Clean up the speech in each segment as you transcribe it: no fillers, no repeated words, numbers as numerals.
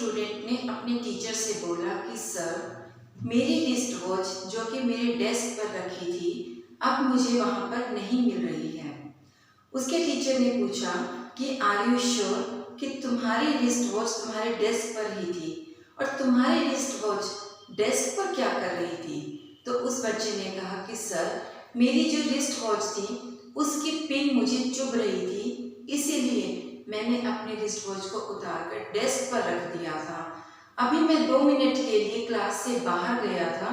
Student ने अपने teacher से बोला कि सर, मेरी रिस्ट वॉच जो कि मेरे डेस्क पर रखी थी अब मुझे वहाँ पर नहीं मिल रही है। उसके टीचर ने पूछा कि आर यू श्योर कि तुम्हारी रिस्ट वॉच तुम्हारे डेस्क पर ही थी और तुम्हारी रिस्ट वॉच डेस्क पर क्या कर रही थी? तो उस बच्चे ने कहा कि सर, मेरी जो रिस्ट वॉच थी उसकी पिन मुझे चुभ रही थी, इसीलिए मैंने अपनी रिस्ट वॉच को उतार कर डेस्क पर रख दिया था। अभी मैं 2 मिनट के लिए क्लास से बाहर गया था,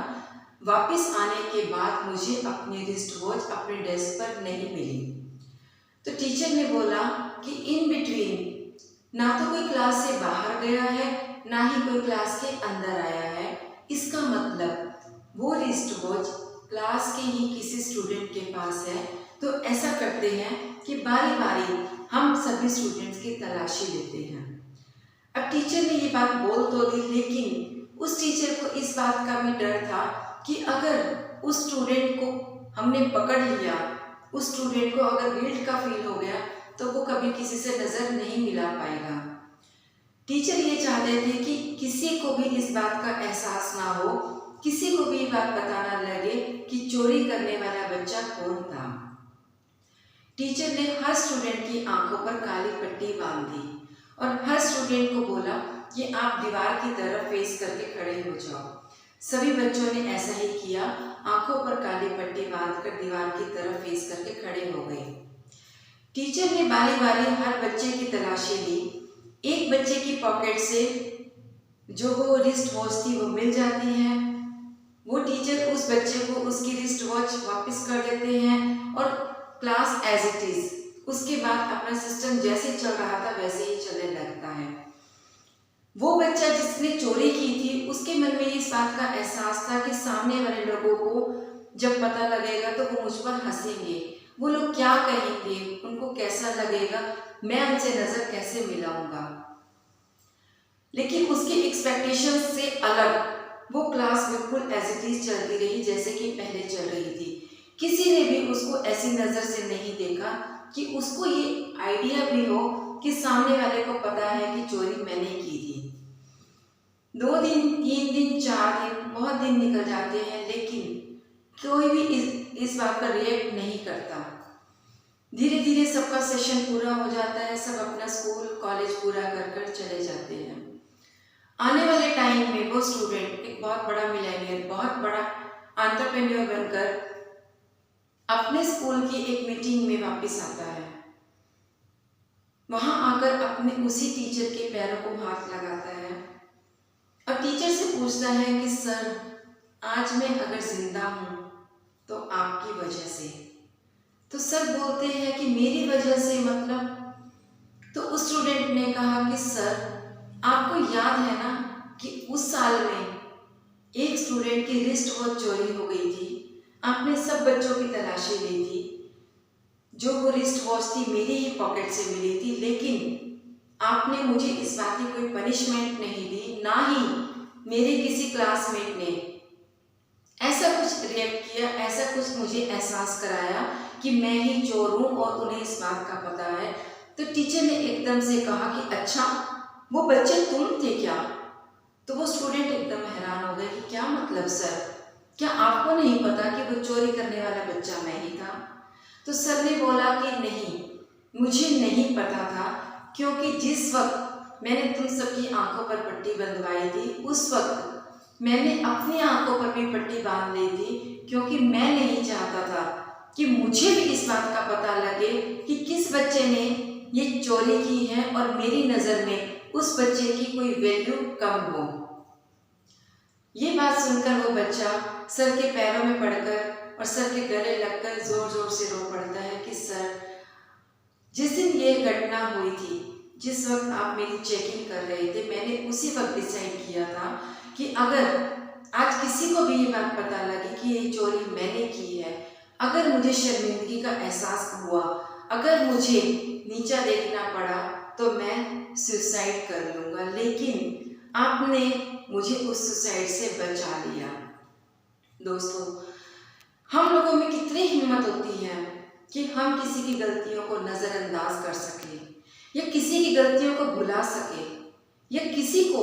वापस आने के बाद मुझे अपनी रिस्ट वॉच अपने डेस्क पर नहीं मिली। तो टीचर ने बोला कि इन बिटवीन ना तो कोई क्लास से बाहर गया है, ना ही कोई क्लास के अंदर आया है। इसका मतलब वो रिस्ट वॉच क्लास के ही किसी स्टूडेंट के पास है। तो ऐसा करते हैं कि बारी बारी हम सभी स्टूडेंट्स की तलाशी लेते हैं। अब टीचर ने ये बात बोल तो दी, लेकिन उस टीचर को इस बात का भी डर था कि अगर उस स्टूडेंट को हमने पकड़ लिया, उस स्टूडेंट को अगर गिल्ट का फील हो गया तो वो कभी किसी से नज़र नहीं मिला पाएगा। टीचर ये चाहते थे कि किसी को भी इस बात का एहसास ना हो, किसी को भी बात पता ना लगे कि चोरी करने वाला बच्चा कौन था। टीचर ने हर स्टूडेंट की आंखों पर काली पट्टी बांध दी और हर स्टूडेंट को बोला कि आप दीवार की तरफ फेस करके खड़े हो जाओ। सभी बच्चों ने ऐसा ही किया, आंखों पर काली पट्टी बांधकर दीवार की तरफ फेस करके खड़े हो गए। टीचर ने बारी बारी हर बच्चे की तलाशी ली। एक बच्चे की पॉकेट से जो वो रिस्ट वॉच थी वो मिल जाती है। वो टीचर उस बच्चे को उसकी रिस्ट वॉच वापस कर देते हैं और क्लास एज इट इज, उसके बाद अपना सिस्टम जैसे चल रहा था वैसे ही चलने लगता है। वो बच्चा जिसने चोरी की थी उसके मन में इस बात का एहसास था कि सामने वाले लोगों को जब पता लगेगा तो वो मुझ पर हंसेंगे, वो लोग क्या कहेंगे, उनको कैसा लगेगा, मैं उनसे नजर कैसे मिलाऊंगा। लेकिन उसके एक्सपेक्टेशंस से अलग वो क्लास बिल्कुल एज इट इज चलती रही जैसे कि पहले चल रही थी। किसी ने भी उसको ऐसी नज़र से नहीं देखा कि उसको ये आइडिया भी हो कि सामने वाले को पता है कि चोरी मैंने की थी। 2 दिन, 3 दिन, 4 दिन, बहुत दिन निकल जाते हैं, लेकिन कोई भी इस बात पर रिएक्ट नहीं करता। धीरे धीरे सबका सेशन पूरा हो जाता है, सब अपना स्कूल कॉलेज पूरा कर कर चले जाते हैं। आने वाले टाइम में वो स्टूडेंट एक बहुत बड़ा मिलेनियर, बहुत बड़ा एंटरप्रेन्योर बनकर अपने स्कूल की एक मीटिंग में वापस आता है। वहां आकर अपने उसी टीचर के पैरों को हाथ लगाता है और टीचर से पूछता है कि सर, आज मैं अगर जिंदा हूं तो आपकी वजह से। तो सर बोलते हैं कि मेरी वजह से मतलब? तो उस स्टूडेंट ने कहा कि सर, आपको याद है ना कि उस साल में एक स्टूडेंट की रिस्ट वॉच चोरी हो गई थी, आपने सब बच्चों की तलाशी ली थी, जो वो रिस्ट वॉच थी मेरी ही पॉकेट से मिली थी, लेकिन आपने मुझे इस बात की कोई पनिशमेंट नहीं दी, ना ही मेरे किसी क्लासमेट ने ऐसा कुछ रिएक्ट किया, ऐसा कुछ मुझे एहसास कराया कि मैं ही चोर हूँ और उन्हें इस बात का पता है। तो टीचर ने एकदम से कहा कि अच्छा, वो बच्चे तुम थे क्या? तो वो स्टूडेंट एकदम हैरान हो गए कि क्या मतलब सर, क्या आपको नहीं पता कि वो चोरी करने वाला बच्चा मैं ही था? तो सर ने बोला कि नहीं, मुझे नहीं पता था, क्योंकि जिस वक्त मैंने तुम सबकी आंखों पर पट्टी बंधवाई थी उस वक्त मैंने अपनी आंखों पर भी पट्टी बांध ली थी, क्योंकि मैं नहीं चाहता था कि मुझे भी इस बात का पता लगे कि किस बच्चे ने ये चोरी की है और मेरी नज़र में उस बच्चे की कोई वैल्यू कम हो। ये बात सुनकर वो बच्चा सर के पैरों में पड़कर और सर के गले लगकर जोर जोर से रो पड़ता है कि सर, जिस दिन ये घटना हुई थी, जिस वक्त आप मेरी चेकिंग कर रहे थे, मैंने उसी वक्त डिसाइड किया था कि अगर आज किसी को भी ये बात पता लगी कि ये चोरी मैंने की है, अगर मुझे शर्मिंदगी का एहसास हुआ, अगर मुझे नीचा देखना पड़ा, तो मैं सुसाइड कर लूँगा, लेकिन आपने मुझे उस सुसाइड से बचा लिया। दोस्तों, हम लोगों में कितनी हिम्मत होती है कि हम किसी की गलतियों को नज़रअंदाज कर सकें या किसी की गलतियों को भुला सकें, या किसी को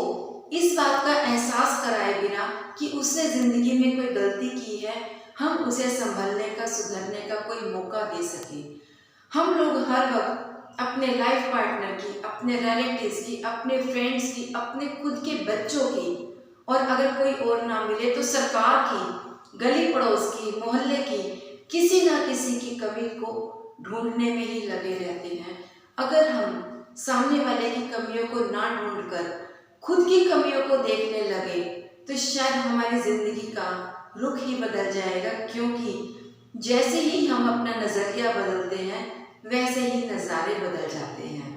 इस बात का एहसास कराए बिना कि उसने जिंदगी में कोई गलती की है, हम उसे संभलने का, सुधरने का कोई मौका दे सके। हम लोग हर वक्त अपने लाइफ पार्टनर की, अपने रिलेटिव्स की, अपने फ्रेंड्स की, अपने खुद के बच्चों की, और अगर कोई और ना मिले तो सरकार की, गली पड़ोस की, मोहल्ले की, किसी ना किसी की कमी को ढूंढने में ही लगे रहते हैं। अगर हम सामने वाले की कमियों को ना ढूंढकर खुद की कमियों को देखने लगे तो शायद हमारी जिंदगी का रुख ही बदल जाएगा, क्योंकि जैसे ही हम अपना नजरिया बदलते हैं वैसे ही नज़ारे बदल जाते हैं।